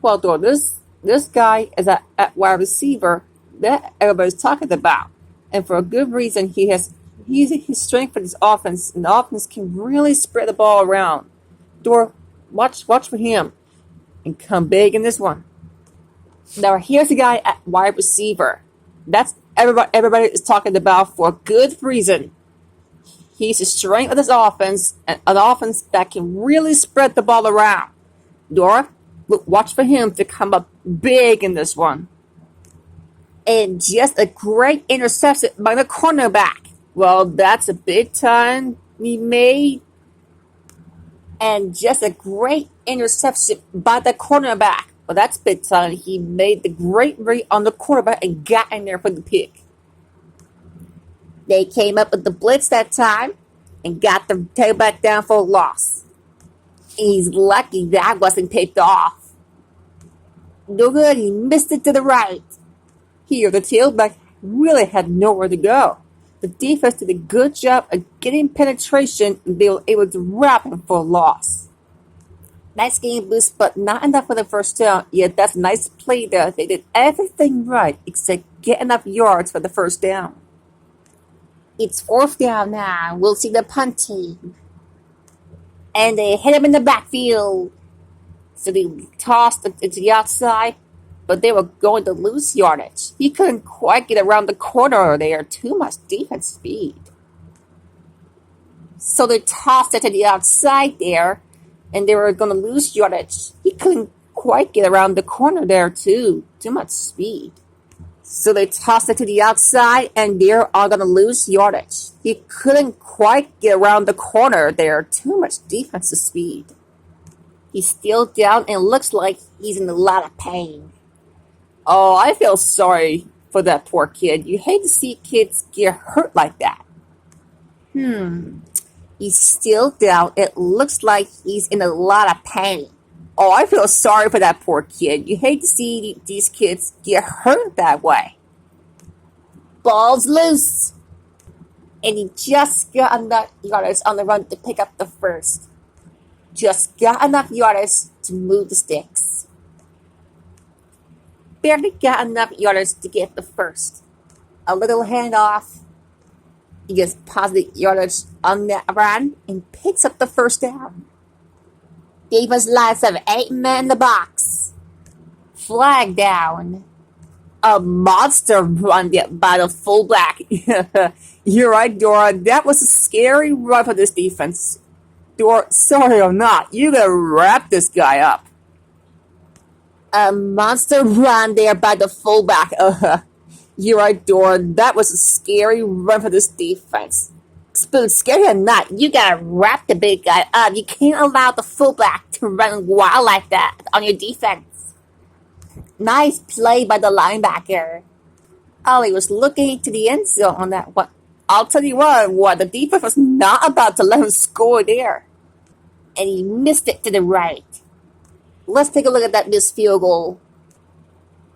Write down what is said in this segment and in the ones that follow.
Well, though, this guy is a wide receiver that everybody's talking about, and for a good reason. He's his strength for this offense, and the offense can really spread the ball around. Dor, watch for him, and come big in this one. Now here's a guy at wide receiver. That's everybody is talking about for a good reason. He's the strength of this offense, and an offense that can really spread the ball around. Dora, look, watch for him to come up big in this one. And just a great interception by the cornerback. Well, that's a big time he made. And just a great interception by the cornerback. Well, that's big time. He made the great read on the quarterback and got in there for the pick. They came up with the blitz that time and got the tailback down for a loss. He's lucky that wasn't picked off. No good, he missed it to the right. Here, the tailback really had nowhere to go. The defense did a good job of getting penetration, and they were able to wrap him for a loss. Nice game boost, but not enough for the first down. Yeah, that's a nice play there. They did everything right except get enough yards for the first down. It's fourth down now. We'll see the punt team. And they hit him in the backfield. So they tossed it to the outside, but they were going to lose yardage. He couldn't quite get around the corner there. Too much defense speed. So they tossed it to the outside there, and they were going to lose yardage. He couldn't quite get around the corner there too. Too much speed. So they tossed it to the outside, and they're all going to lose yardage. He couldn't quite get around the corner there. Too much defensive speed. He's still down and looks like he's in a lot of pain. Oh, I feel sorry for that poor kid. You hate to see kids get hurt like that. He's still down. It looks like he's in a lot of pain. Oh, I feel sorry for that poor kid. You hate to see these kids get hurt that way. Ball's loose. And he just got enough yardage on the run to pick up the first. Just got enough yardage to move the sticks. Barely got enough yardage to get the first. A little handoff. He gets positive yardage on that run and picks up the first down. Defense lines of 8 men in the box. Flag down. A monster run by the fullback. You're right, Dora. That was a scary run for this defense. Dora, sorry or not, you gotta wrap this guy up. A monster run there by the fullback. You're right, Dora. That was a scary run for this defense. But scary or not, you gotta wrap the big guy up. You can't allow the fullback to run wild like that on your defense. Nice play by the linebacker. Ollie was looking to the end zone on that one. I'll tell you what, the defense was not about to let him score there. And he missed it to the right. Let's take a look at that missed field goal.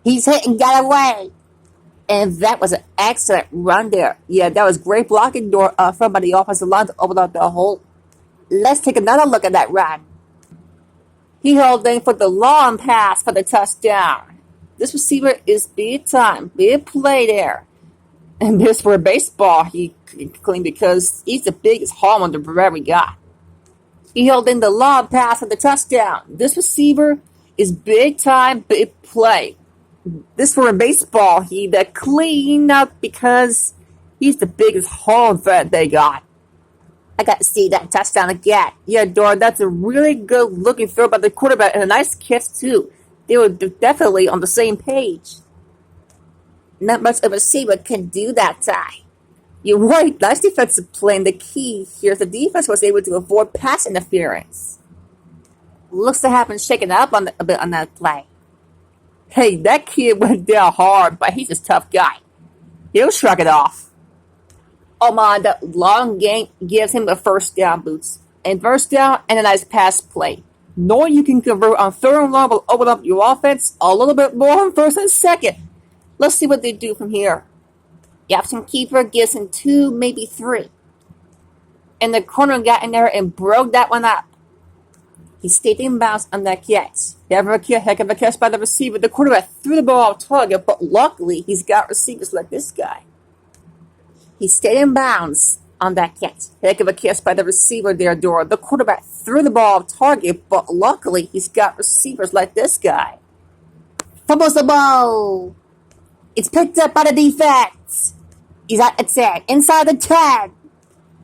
He's hit and got away. And that was an excellent run there. Yeah, that was great blocking from by the offensive line to open up the hole. Let's take another look at that run. He held in for the long pass for the touchdown. This receiver is big time. Big play there. And this for baseball, he claimed, because he's the biggest home run the we got. He held in the long pass for the touchdown. This receiver is big time, big play. This for baseball, he that cleaned up because he's the biggest home run they got. I got to see that touchdown again. Yeah, Dora, that's a really good looking throw by the quarterback and a nice catch too. They were definitely on the same page. Not much of a receiver can do that time. You're right, nice defensive play, and the key here is the defense was able to avoid pass interference. Looks to have been shaken up a bit on that play. Hey, that kid went down hard, but he's a tough guy. He'll shrug it off. Oh my, that long game gives him a first down boost. And first down and a nice pass play. Knowing you can convert on third and long will open up your offense a little bit more on first and second. Let's see what they do from here. The option keeper gives him 2, maybe 3. And the corner got in there and broke that one up. He stayed in bounds on that catch. Heck of a catch by the receiver. The quarterback threw the ball off target, but luckily he's got receivers like this guy. He stayed in bounds on that catch. Heck of a catch by the receiver there, Dora. The quarterback threw the ball off target, but luckily he's got receivers like this guy. Fumbles the ball. It's picked up by the defense. He's at the 10, inside the 10.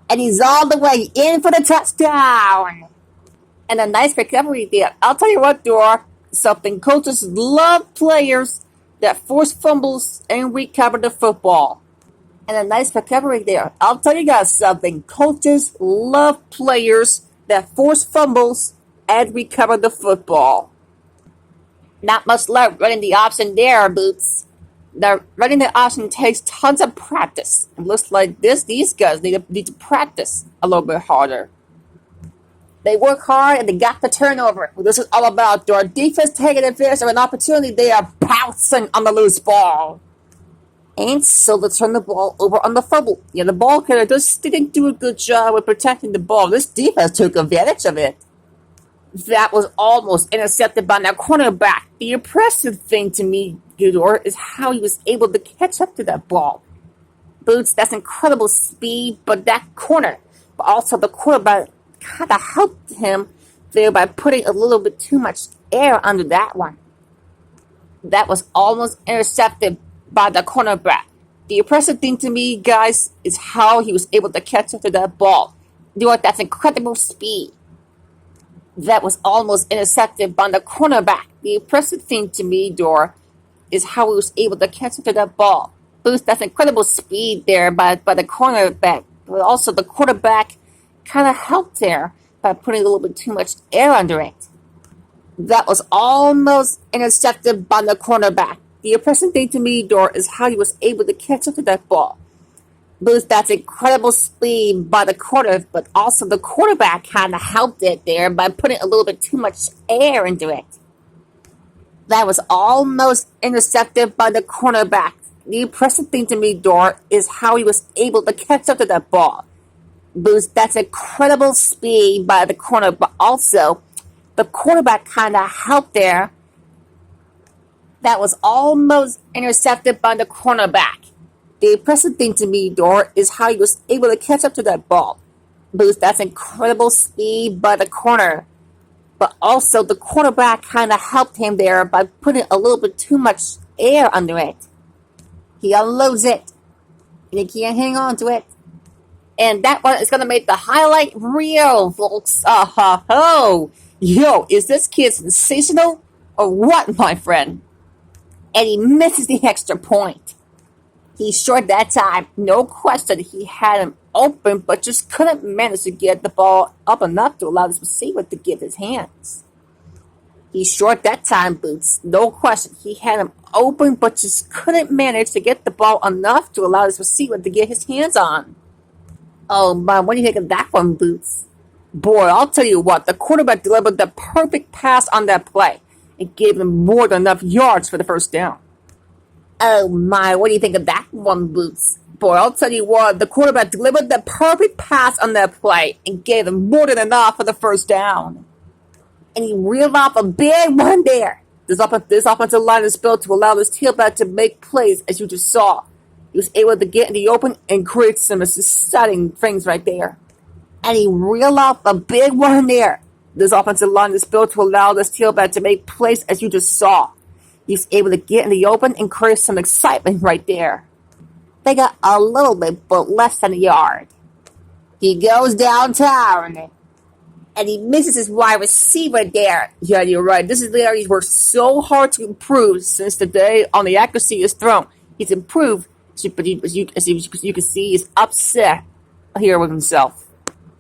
And he's all the way in for the touchdown. And a nice recovery there. I'll tell you what, Dora. Something coaches love players that force fumbles and recover the football. And a nice recovery there. I'll tell you guys something. Coaches love players that force fumbles and recover the football. Not much love running the option there, Boots. Running the option takes tons of practice. It looks like these guys need to practice a little bit harder. They work hard and they got the turnover. Well, this is all about their defense taking advantage of an opportunity. They are pouncing on the loose ball. And so they turn the ball over on the fumble. Yeah, the ball carrier just didn't do a good job with protecting the ball. This defense took advantage of it. That was almost intercepted by that cornerback. The impressive thing to me, Gudor, is how he was able to catch up to that ball. Boots, that's incredible speed, but that corner, but also the quarterback kind of helped him there by putting a little bit too much air under that one. That was almost intercepted by the cornerback. The impressive thing to me, guys, is how he was able to catch up to that ball. That's incredible speed. That was almost intercepted by the cornerback. The impressive thing to me, Dora, is how he was able to catch up to that ball. Boost, that's incredible speed there by the cornerback. But also the quarterback kind of helped there by putting a little bit too much air under it. That was almost intercepted by the cornerback. The impressive thing to me, Dora, is how he was able to catch up to that ball. Boost, that's incredible speed by the quarter, but also the quarterback kind of helped it there by putting a little bit too much air into it. That was almost intercepted by the cornerback. The impressive thing to me, Dora, is how he was able to catch up to that ball. Boost, that's incredible speed by the corner, but also the quarterback kind of helped there. That was almost intercepted by the cornerback. The impressive thing to me, Dora, is how he was able to catch up to that ball. Boost, that's incredible speed by the corner. But also the quarterback kind of helped him there by putting a little bit too much air under it. He unloads it. And he can't hang on to it. And that one is going to make the highlight reel, folks. Yo, is this kid sensational or what, my friend? And he misses the extra point. He short that time. No question he had him open, but just couldn't manage to get the ball up enough to allow this receiver to get his hands. He short that time, Boots. No question. He had him open, but just couldn't manage to get the ball enough to allow this receiver to get his hands on. Oh, man, what do you think of that one, Boots? Boy, I'll tell you what. The quarterback delivered the perfect pass on that play. It gave him more than enough yards for the first down. Oh my, what do you think of that one, Boots? Boy, I'll tell you what, the quarterback delivered the perfect pass on that play and gave him more than enough for the first down. And he reeled off a big one there. This offensive line is built to allow this tailback to make plays, as you just saw. He was able to get in the open and create some exciting things right there. And he reeled off a big one there. This offensive line is built to allow this tailback to make plays, as you just saw. He's able to get in the open and create some excitement right there. They got a little bit, but less than a yard. He goes downtown, and he misses his wide receiver there. Yeah, you're right. This is the area he's worked so hard to improve since the day on the accuracy is thrown. He's improved, but as you can see, he's upset here with himself.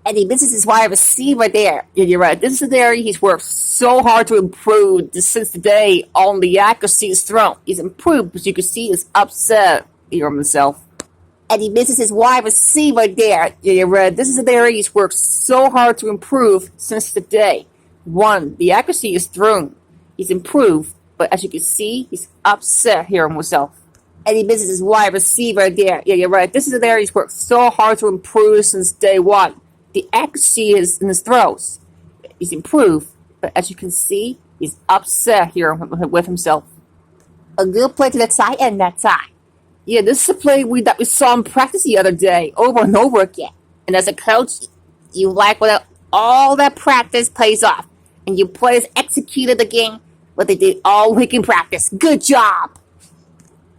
And he misses his wide receiver there. Yeah, you're right. This is the area he's worked so hard to improve since the day on the accuracy is thrown. He's improved, but you can see he's upset here with himself. And he misses his wide receiver there. Yeah, you're right. This is the area he's worked so hard to improve since the day one. The accuracy is thrown. He's improved, but as you can see, he's upset here with himself. And he misses his wide receiver there. Yeah, you're right. This is the area he's worked so hard to improve since day one. The accuracy is in his throws. He's improved, but as you can see, he's upset here with himself. A good play to the tight end that time. Yeah, this is a play that we saw in practice the other day, over and over again. And as a coach, you like when all that practice pays off, and your players executed the game what they did all week in practice. Good job!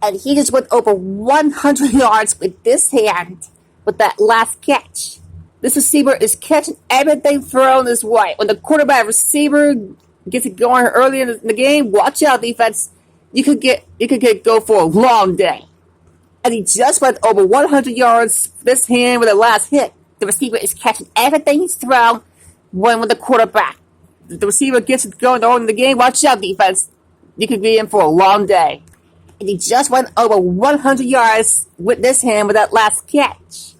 And he just went over 100 yards with this hand with that last catch. This receiver is catching everything thrown his way. When the quarterback receiver gets it going early in the game, watch out, defense. You could go for a long day. And he just went over 100 yards this hand with the last hit. The receiver is catching everything he's thrown when with the quarterback. The receiver gets it going early in the game. Watch out, defense. You could be in for a long day. And he just went over 100 yards with this hand with that last catch.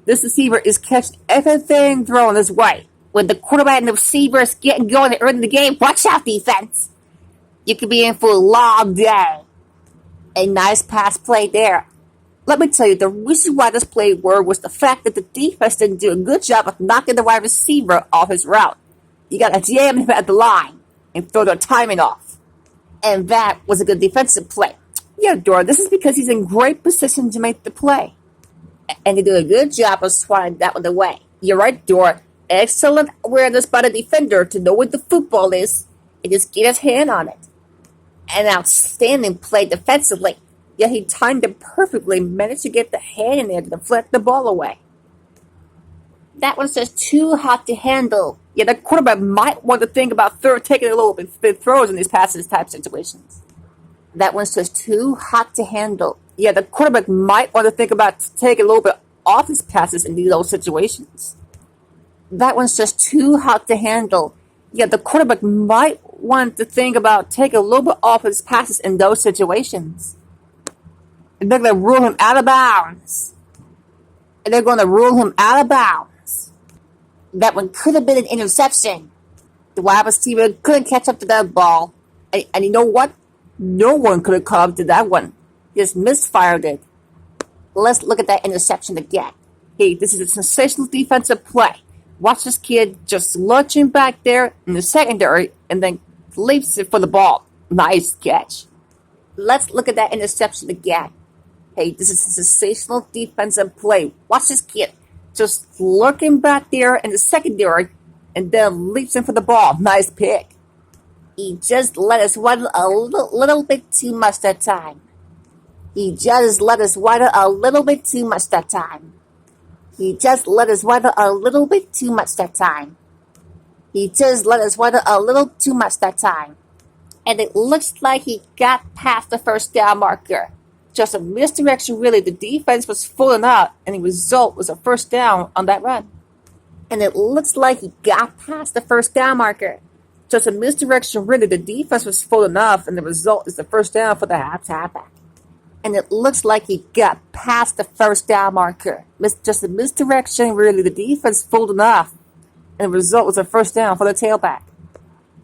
This receiver is catching everything thrown his way. When the quarterback and the receiver is getting going early in the game, watch out, defense. You could be in for a long day. A nice pass play there. Let me tell you, the reason why this play worked was the fact that the defense didn't do a good job of knocking the wide receiver off his route. You got to jam him at the line and throw the timing off. And that was a good defensive play. Yeah, Dora, this is because he's in great position to make the play. And he did a good job of swatting that one away. You're right, Dora. Excellent awareness by the defender to know what the football is and just get his hand on it. An outstanding play defensively. Yet he timed it perfectly, managed to get the hand in there to deflect the ball away. That one's just too hot to handle. Yeah, the quarterback might want to think about taking a little bit throws in these passes type situations. That one's just too hot to handle. Yeah, the quarterback might want to think about taking a little bit off his passes in those situations. That one's just too hot to handle. Yeah, the quarterback might want to think about taking a little bit off his passes in those situations. And they're going to rule him out of bounds. And they're going to rule him out of bounds. That one could have been an interception. The wide receiver couldn't catch up to that ball. And you know what? No one could have caught up to that one. Just misfired it. Let's look at that interception again. Hey, this is a sensational defensive play. Watch this kid just launching back there in the secondary and then leaps it for the ball. Nice catch. Let's look at that interception again. Hey, this is a sensational defensive play. Watch this kid just lurking back there in the secondary and then leaps in for the ball. Nice pick. He just let us waddle a little bit too much that time. He just let us waddle a little bit too much that time. He just let us waddle a little bit too much that time. He just let us waddle a little too much that time. And it looks like he got past the first down marker. Just a misdirection, really. The defense was fooling out, and the result was a first down on that run. And it looks like he got past the first down marker. Just a misdirection, really. The defense was full enough, and the result is the first down for the halfback. And it looks like he got past the first down marker. Just a misdirection, really. The defense full enough, and the result was a first down for the tailback.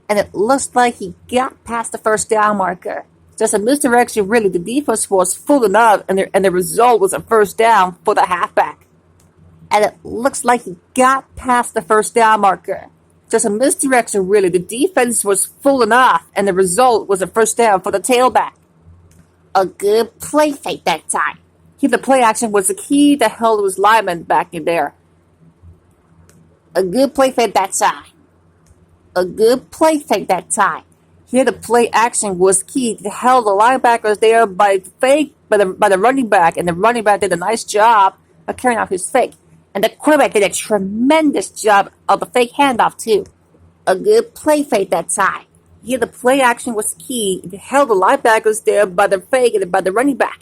And it looks like he got past the first down marker. Just a misdirection, really. The defense was full enough, and the result was a first down for the halfback. And it looks like he got past the first down marker. Just a misdirection, really. The defense was full enough, and the result was a first down for the tailback. A good play fake that time. The play action was the key that held his lineman back in there. A good play fake that time. A good play fake that time. Here the play action was key to held the linebackers there by the running back, and the running back did a nice job of carrying out his fake. And the quarterback did a tremendous job of the fake handoff too. A good play fake that time. Here the play action was key to held the linebackers there by the fake and by the running back.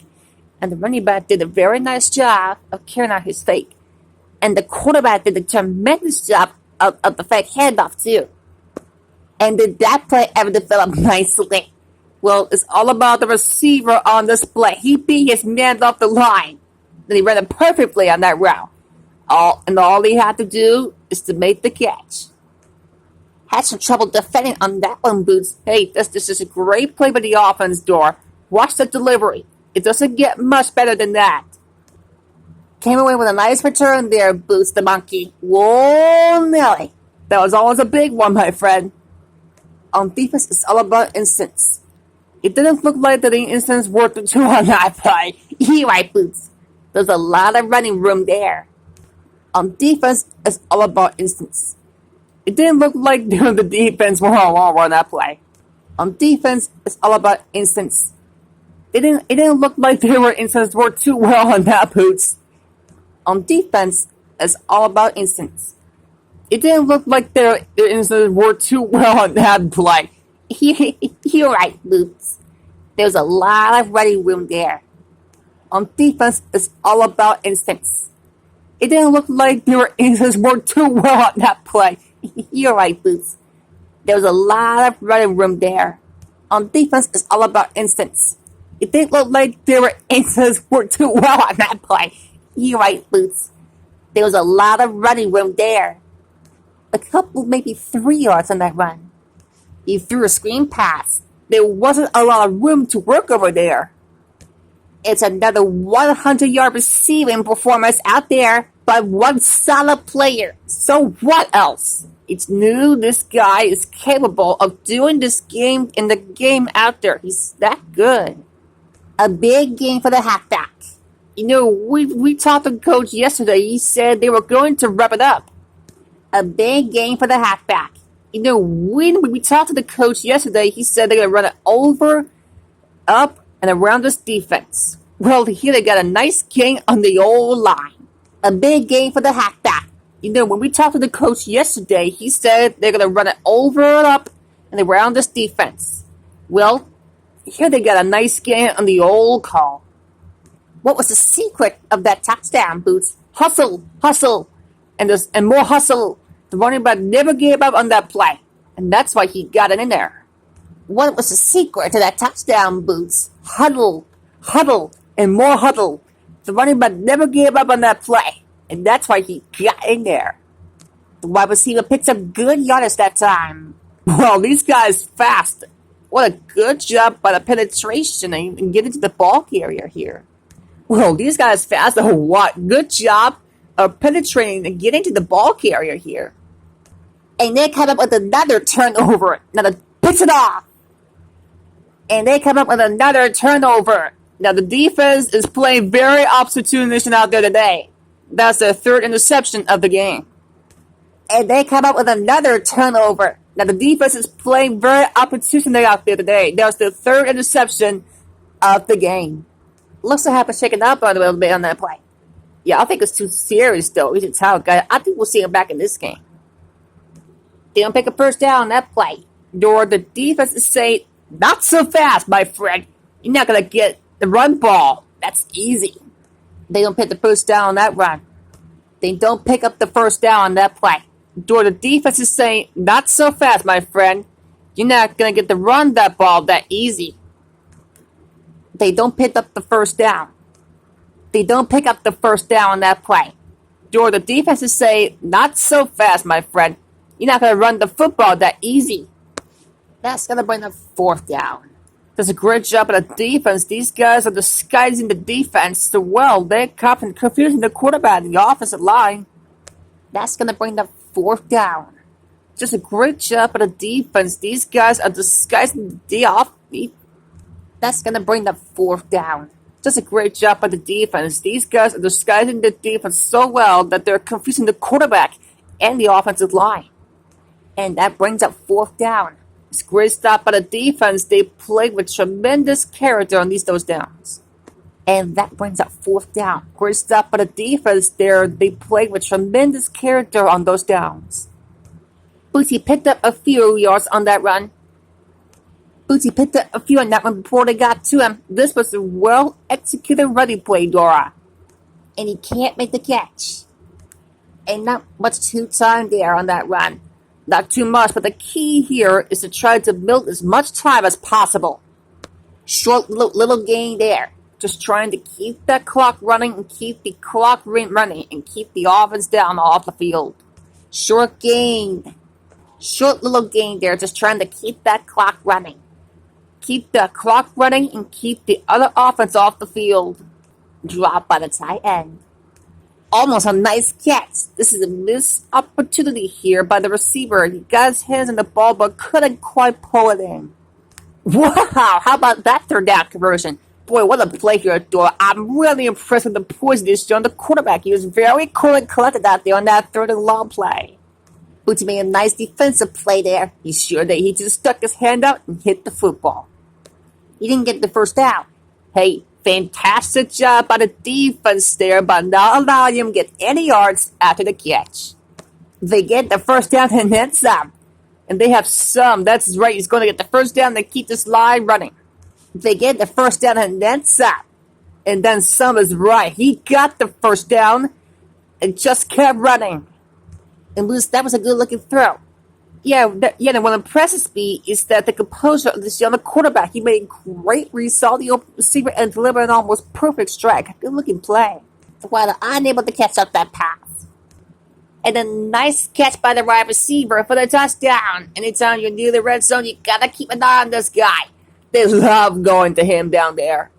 And the running back did a very nice job of carrying out his fake. And the quarterback did a tremendous job of the fake handoff too. And did that play ever develop nicely? Well, it's all about the receiver on this play. He beat his man off the line. Then he ran it perfectly on that route. All he had to do is to make the catch. Had some trouble defending on that one, Boots. Hey, this is a great play by the offense, Dora. Watch the delivery. It doesn't get much better than that. Came away with a nice return there, Boots the monkey. Whoa, Nelly. That was always a big one, my friend. On defense, it's all about instincts. It didn't look like the instincts worked the two on that play. You're right, Boots. There's a lot of running room there. On defense, it's all about instincts. It didn't look like the defense were all on that play. On defense, it's all about instincts. It didn't look like they were instincts worked too well on that, Boots. On defense, it's all about instincts. It didn't look like their instincts worked too well on that play. You're right, Boots. There's a lot of running room there. On defense, it's all about instincts. It didn't look like their instincts worked too well on that play. You're right, Boots. There's a lot of running room there. On defense, it's all about instincts. It didn't look like their instincts worked too well on that play. You're right, Boots. There was a lot of running room there. A couple, maybe 3 yards on that run. He threw a screen pass. There wasn't a lot of room to work over there. It's another 100-yard receiving performance out there by one solid player. So what else? It's new. This guy is capable of doing this game in the game out there. He's that good. A big game for the halfback. You know, we talked to the coach yesterday. He said they were going to wrap it up. A big game for the halfback. You know, when we talked to the coach yesterday, he said they're going to run it over, up, and around this defense. Well, here they got a nice game on the old line. A big game for the halfback. You know, when we talked to the coach yesterday, he said they're going to run it over, up, and around this defense. Well, here they got a nice game on the old call. What was the secret of that touchdown, Boots? Hustle, hustle, and more hustle. The running back never gave up on that play, and that's why he got it in there. What was the secret to that touchdown, Boots? Huddle, huddle, and more huddle. The running back never gave up on that play, and that's why he got in there. The wide receiver picked up good yardage that time. Well, these guys fast. What a good job by the penetration and getting to the ball carrier here. Well, these guys fast. Oh, what good job of penetrating and getting to the ball carrier here. And they come up with another turnover. Now the picks it off. And they come up with another turnover. Now the defense is playing very opportunistic out there today. That's their third interception of the game. And they come up with another turnover. Now the defense is playing very opportunistic out there today. That was the third interception of the game. Looks to have shaken up a little bit on that play. Yeah, I think it's too serious though. He's a talented guy. I think we'll see him back in this game. They don't pick a first down on that play. Or the defense is saying, not so fast, my friend. You're not going to get the run ball. That's easy. They don't pick the first down on that run. They don't pick up the first down on that play. Or the defense is saying, not so fast, my friend. You're not going to get the run that ball that easy. They don't pick up the first down. They don't pick up the first down on that play. Or the defense is saying, not so fast, my friend. You're not going to run the football that easy. That's going to bring the fourth down. Does a great job at the defense. These guys are disguising the defense so well. They're confusing the quarterback and the offensive line. That's going to bring the fourth down. Just a great job at the defense. These guys are disguising the offense. That's going to bring the fourth down. Just a great job by the defense. These guys are disguising the defense so well that they're confusing the quarterback and the offensive line. And that brings up fourth down. It's a great stop by the defense. They played with tremendous character on those downs. And that brings up fourth down. Great stop by the defense there. They played with tremendous character on those downs. Bootsy picked up a few yards on that run. Bootsy picked up a few on that one before they got to him. This was a well-executed running play, Dora. And he can't make the catch. And not much too time there on that run. Not too much, but the key here is to try to build as much time as possible. Short little gain there. Just trying to keep that clock running and keep the clock running and keep the offense down off the field. Short gain. Short little gain there. Just trying to keep that clock running. Keep the clock running and keep the other offense off the field. Drop by the tight end. Almost a nice catch. This is a missed opportunity here by the receiver. He got his hands on the ball but couldn't quite pull it in. Wow, how about that third down conversion? Boy, what a play here, Dora. I'm really impressed with the poise he's shown the quarterback. He was very cool and collected out there on that third and long play. Booty made a nice defensive play there. He's sure that he just stuck his hand out and hit the football. He didn't get the first down. Hey, fantastic job by the defense there by not allowing him to get any yards after the catch. They get the first down and then some. And they have some. That's right. He's going to get the first down and keep this line running. They get the first down and then some. And then some is right. He got the first down and just kept running. And that was a good-looking throw. What impresses me is that the composure of this young quarterback, he made a great read, saw the open receiver, and delivered an almost perfect strike. Good-looking play. While unable to catch up that pass. And a nice catch by the wide receiver for the touchdown. Anytime you're near the red zone, you gotta keep an eye on this guy. They love going to him down there.